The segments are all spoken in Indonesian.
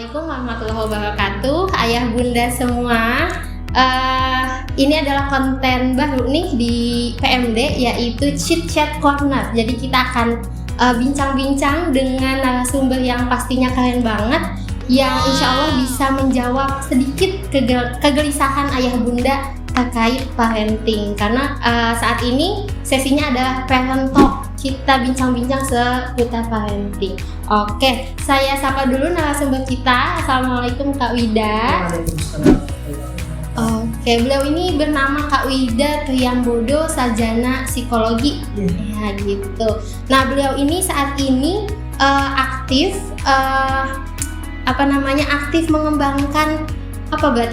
Assalamualaikum warahmatullahi wabarakatuh. Ayah bunda semua, ini adalah konten baru nih di PMD, yaitu Chit Chat Corner. Jadi kita akan bincang-bincang dengan narasumber yang pastinya keren banget, yang insya Allah bisa menjawab sedikit kegelisahan ayah bunda terkait parenting. Karena saat ini sesinya adalah parent talk, kita bincang-bincang seputar parenting. Oke, saya sapa dulu narasumber kita. Assalamualaikum Kak Wida. Oke, beliau ini bernama Kak Wida Triambodo, sarjana psikologi. Ya gitu. Nah, beliau ini saat ini aktif aktif mengembangkan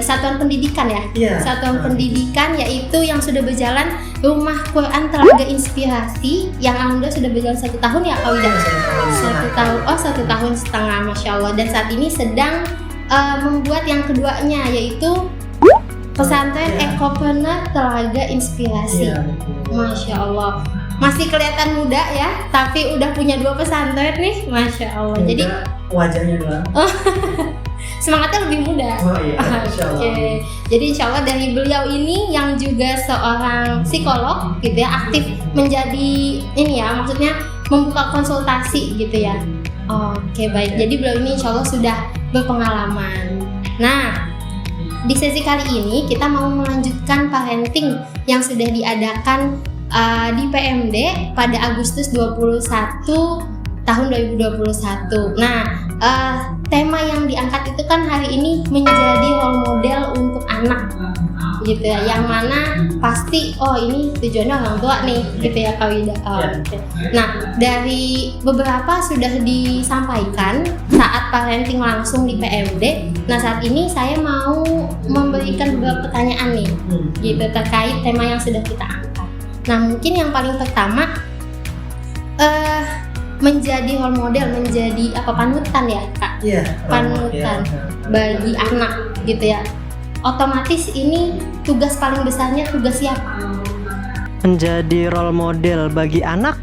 satuan pendidikan ya? Satuan pendidikan, yaitu yang sudah berjalan Rumah Quran Telaga Inspirasi, yang alhamdulillah sudah berjalan 1 tahun ya Kak Wida? 1 tahun, 1 tahun setengah, Masya Allah. Dan saat ini sedang membuat yang keduanya, yaitu Pesantren Ekopreneur Telaga Inspirasi. Masya Allah. Masih kelihatan muda ya, tapi udah punya 2 pesantren nih, Masya Allah. Muda, jadi wajahnya doang. Semangatnya lebih muda. Oke. Jadi insya Allah dari beliau ini yang juga seorang psikolog gitu ya, aktif menjadi ini ya, maksudnya membuka konsultasi gitu ya. Oke, baik. Jadi beliau ini insya Allah sudah berpengalaman. Nah, di sesi kali ini kita mau melanjutkan parenting yang sudah diadakan di PMD pada Agustus 21 tahun 2021. Nah, tema yang diangkat itu kan hari ini menjadi role model untuk anak gitu ya, yang mana pasti ini tujuannya orang tua nih gitu ya Kak Wida. Okay. Nah, dari beberapa sudah disampaikan saat parenting langsung di PMD. Nah, saat ini saya mau memberikan beberapa pertanyaan nih gitu terkait tema yang sudah kita angkat. Nah, mungkin yang paling pertama menjadi role model, menjadi panutan ya Kak? Panutan bagi anak gitu ya. Otomatis ini tugas paling besarnya tugas siapa? Menjadi role model bagi anak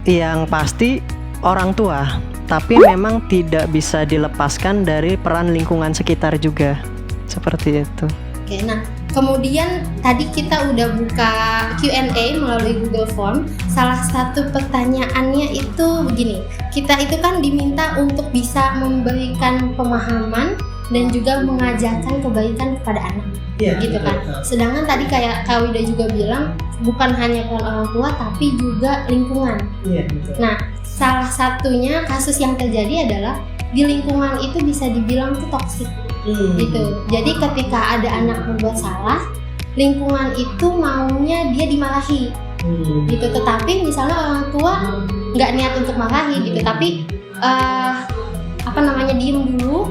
yang pasti orang tua, tapi memang tidak bisa dilepaskan dari peran lingkungan sekitar juga. Seperti itu. Oke, nah kemudian tadi kita udah buka Q&A melalui Google Form. Salah satu pertanyaannya itu begini, kita itu kan diminta untuk bisa memberikan pemahaman dan juga mengajarkan kebaikan kepada anak, gitu kan. Sedangkan tadi kayak Kak Wida juga bilang, bukan hanya peran orang tua tapi juga lingkungan. Nah, salah satunya kasus yang terjadi adalah di lingkungan itu bisa dibilang itu toksik. Gitu. Jadi ketika ada anak membuat salah, lingkungan itu maunya dia dimarahi, gitu. Tetapi misalnya orang tua nggak niat untuk marahi, gitu. Tapi diem dulu,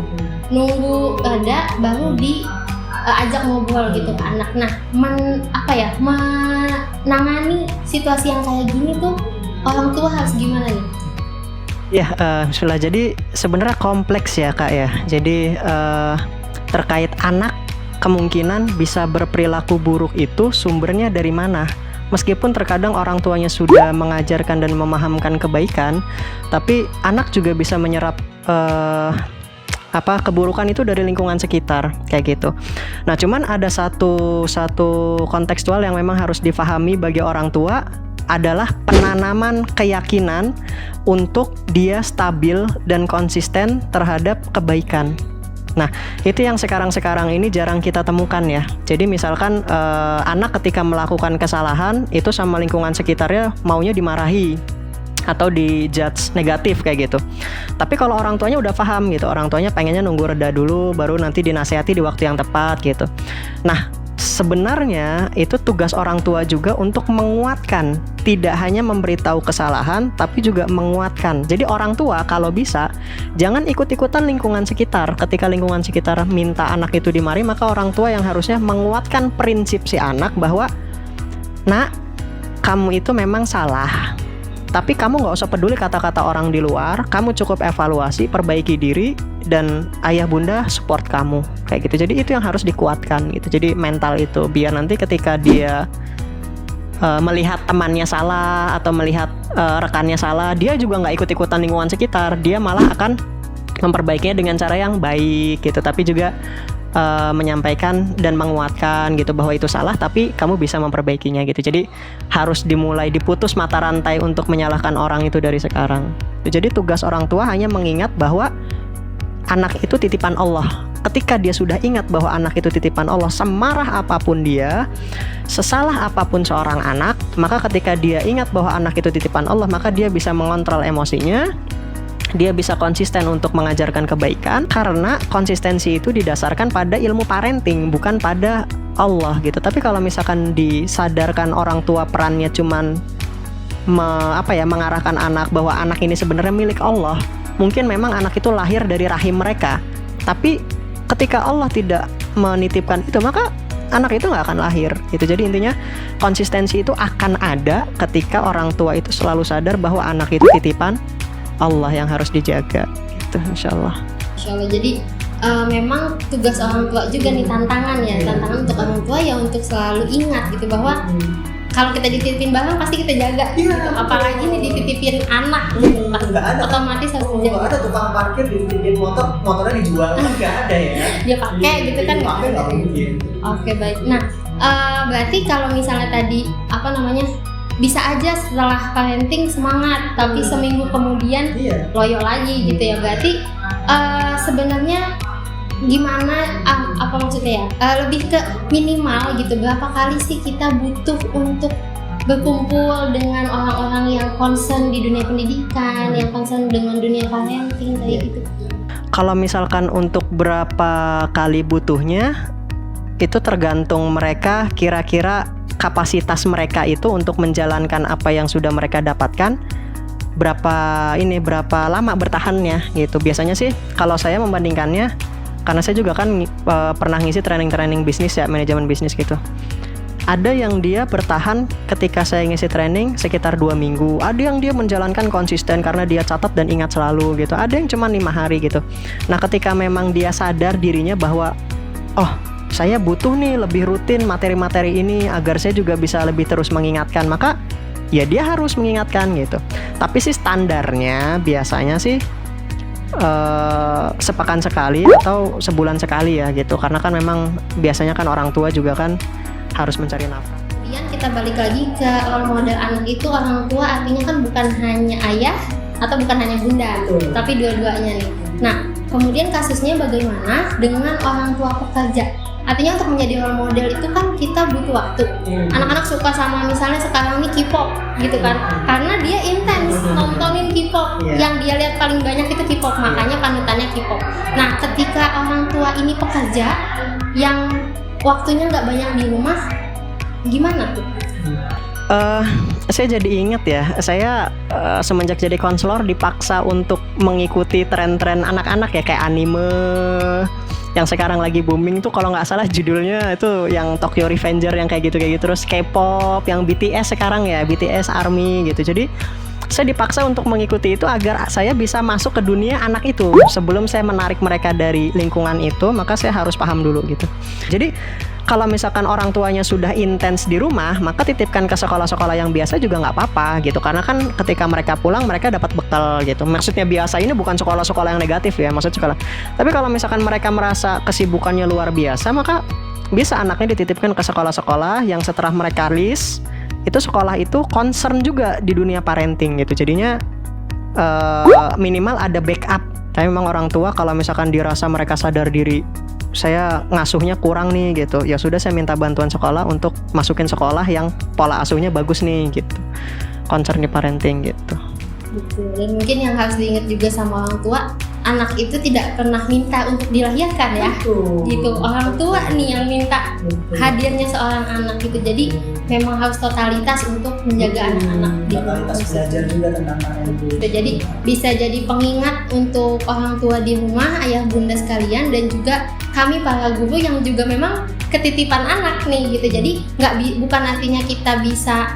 nunggu reda, baru diajak ngobrol gitu ke anak. Nah, menangani situasi yang kayak gini tuh orang tua harus gimana nih? Ya, Bismillah. Jadi sebenarnya kompleks ya Kak ya. Jadi terkait anak, kemungkinan bisa berperilaku buruk itu sumbernya dari mana? Meskipun terkadang orang tuanya sudah mengajarkan dan memahamkan kebaikan, tapi anak juga bisa menyerap keburukan itu dari lingkungan sekitar kayak gitu. Nah, cuman ada satu kontekstual yang memang harus difahami bagi orang tua adalah penanaman keyakinan untuk dia stabil dan konsisten terhadap kebaikan. Nah, itu yang sekarang ini jarang kita temukan ya. Jadi misalkan anak ketika melakukan kesalahan itu sama lingkungan sekitarnya maunya dimarahi atau dijudge negatif kayak gitu. Tapi kalau orang tuanya udah paham gitu, orang tuanya pengennya nunggu reda dulu baru nanti dinasihati di waktu yang tepat gitu. Nah, sebenarnya itu tugas orang tua juga untuk menguatkan, tidak hanya memberitahu kesalahan tapi juga menguatkan. Jadi orang tua kalau bisa jangan ikut-ikutan lingkungan sekitar. Ketika lingkungan sekitar minta anak itu dimarahi, maka orang tua yang harusnya menguatkan prinsip si anak bahwa, "Nak, kamu itu memang salah, tapi kamu gak usah peduli kata-kata orang di luar, kamu cukup evaluasi, perbaiki diri, dan ayah bunda support kamu," kayak gitu. Jadi itu yang harus dikuatkan gitu. Jadi mental itu, biar nanti ketika dia melihat temannya salah atau melihat rekannya salah, dia juga nggak ikut-ikutan lingkungan sekitar, dia malah akan memperbaikinya dengan cara yang baik gitu, tapi juga menyampaikan dan menguatkan gitu bahwa itu salah tapi kamu bisa memperbaikinya gitu. Jadi harus diputus mata rantai untuk menyalahkan orang itu dari sekarang. Jadi tugas orang tua hanya mengingat bahwa anak itu titipan Allah. Ketika dia sudah ingat bahwa anak itu titipan Allah, semarah apapun dia, sesalah apapun seorang anak, maka ketika dia ingat bahwa anak itu titipan Allah, maka dia bisa mengontrol emosinya. Dia bisa konsisten untuk mengajarkan kebaikan, karena konsistensi itu didasarkan pada ilmu parenting, bukan pada Allah gitu. Tapi kalau misalkan disadarkan orang tua perannya cuman mengarahkan anak bahwa anak ini sebenarnya milik Allah, mungkin memang anak itu lahir dari rahim mereka, tapi ketika Allah tidak menitipkan itu, maka anak itu nggak akan lahir gitu. Jadi intinya konsistensi itu akan ada ketika orang tua itu selalu sadar bahwa anak itu titipan Allah yang harus dijaga gitu, insyaallah. Jadi memang tugas orang tua juga nih, tantangan untuk orang tua ya, untuk selalu ingat gitu bahwa kalau kita dititipin barang pasti kita jaga gitu. Apalagi nih dititipin anak gitu, otomatis harus dijaga. Nggak ada tukang parkir dititipin motornya dijual, nggak ada ya. Dia pakai gitu kan, nggak mungkin. Oke, baik. Nah, berarti kalau misalnya tadi bisa aja setelah parenting semangat, tapi seminggu kemudian loyo lagi gitu ya. Berarti sebenarnya gimana, maksudnya ya, lebih ke minimal gitu, berapa kali sih kita butuh untuk berkumpul dengan orang-orang yang concern di dunia pendidikan, yang concern dengan dunia parenting kayak gitu. Kalau misalkan untuk berapa kali butuhnya, itu tergantung mereka, kira-kira kapasitas mereka itu untuk menjalankan apa yang sudah mereka dapatkan berapa lama bertahannya gitu. Biasanya sih kalau saya membandingkannya, karena saya juga kan pernah ngisi training bisnis ya, manajemen bisnis gitu. Ada yang dia bertahan ketika saya ngisi training sekitar 2 minggu, ada yang dia menjalankan konsisten karena dia catat dan ingat selalu gitu, ada yang cuma 5 hari gitu. Nah ketika memang dia sadar dirinya bahwa saya butuh nih lebih rutin materi-materi ini agar saya juga bisa lebih terus mengingatkan, maka ya dia harus mengingatkan gitu. Tapi sih standarnya biasanya sih sepekan sekali atau sebulan sekali ya gitu, karena kan memang biasanya kan orang tua juga kan harus mencari nafkah. Kemudian kita balik lagi ke role model anak itu, orang tua artinya kan bukan hanya ayah atau bukan hanya bunda, tapi dua-duanya nih. Nah kemudian kasusnya bagaimana dengan orang tua pekerja? Artinya untuk menjadi role model itu kan kita butuh waktu. Anak-anak suka sama misalnya sekarang nih K-pop gitu kan, karena dia intens nontonin K-pop, yang dia lihat paling banyak itu K-pop, makanya panutannya K-pop. Nah ketika orang tua ini pekerja yang waktunya nggak banyak di rumah, gimana tuh? Saya jadi ingat ya, saya semenjak jadi konselor dipaksa untuk mengikuti tren-tren anak-anak ya, kayak anime yang sekarang lagi booming tuh, kalau nggak salah judulnya itu yang Tokyo Revenger yang kayak gitu, terus K-pop yang BTS sekarang ya, BTS Army gitu. Jadi saya dipaksa untuk mengikuti itu agar saya bisa masuk ke dunia anak itu. Sebelum saya menarik mereka dari lingkungan itu, maka saya harus paham dulu gitu. Jadi kalau misalkan orang tuanya sudah intens di rumah, maka titipkan ke sekolah-sekolah yang biasa juga nggak apa-apa gitu. Karena kan ketika mereka pulang, mereka dapat bekal gitu. Maksudnya biasa ini bukan sekolah-sekolah yang negatif ya, maksud sekolah. Tapi kalau misalkan mereka merasa kesibukannya luar biasa, maka bisa anaknya dititipkan ke sekolah-sekolah yang setelah mereka list, itu sekolah itu concern juga di dunia parenting gitu. Jadinya minimal ada backup. Tapi memang orang tua kalau misalkan dirasa mereka sadar diri, saya ngasuhnya kurang nih gitu, ya sudah saya minta bantuan sekolah untuk masukin sekolah yang pola asuhnya bagus nih gitu, concern di parenting gitu. Betul. Dan mungkin yang harus diingat juga sama orang tua, anak itu tidak pernah minta untuk dilahirkan ya. Gitu. Orang tua nih yang minta hadirnya seorang anak gitu. Jadi memang harus totalitas untuk menjaga anak-anak di totalitas belajar juga tentang parenting. Jadi bisa jadi pengingat untuk orang tua di rumah, ayah bunda sekalian, dan juga kami para guru yang juga memang ketitipan anak nih gitu. Jadi bukan artinya kita bisa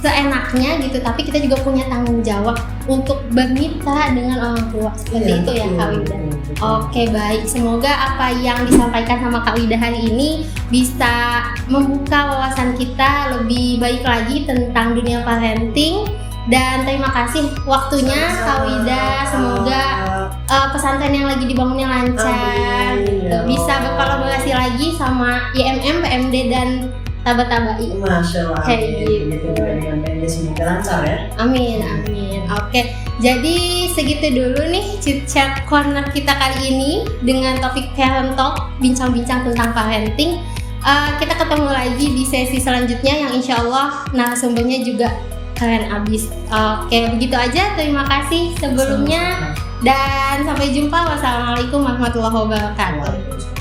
seenaknya gitu, tapi kita juga punya tanggung jawab untuk bermitra dengan orang tua seperti itu ya Kak Wida. Oke, baik, semoga apa yang disampaikan sama Kak Wida hari ini bisa membuka wawasan kita lebih baik lagi tentang dunia parenting. Dan terima kasih waktunya Kak Wida, semoga pesantren yang lagi dibangunnya lancar, Amin, gitu. ya Bisa Allah. berkolaborasi lagi sama IMM, PMD dan Tabat-Tabai. Masya Allah. Kayak Amin. gitu. Begitu juga dengan PND, semoga lancar ya. Amin, amin. Oke, jadi segitu dulu nih chit chat corner kita kali ini dengan topik parent talk, bincang-bincang tentang parenting. Kita ketemu lagi di sesi selanjutnya yang insya Allah narasumbernya juga keren abis. Oke, begitu aja. Terima kasih sebelumnya dan sampai jumpa. Wassalamualaikum warahmatullahi wabarakatuh. Waalaikumsalam.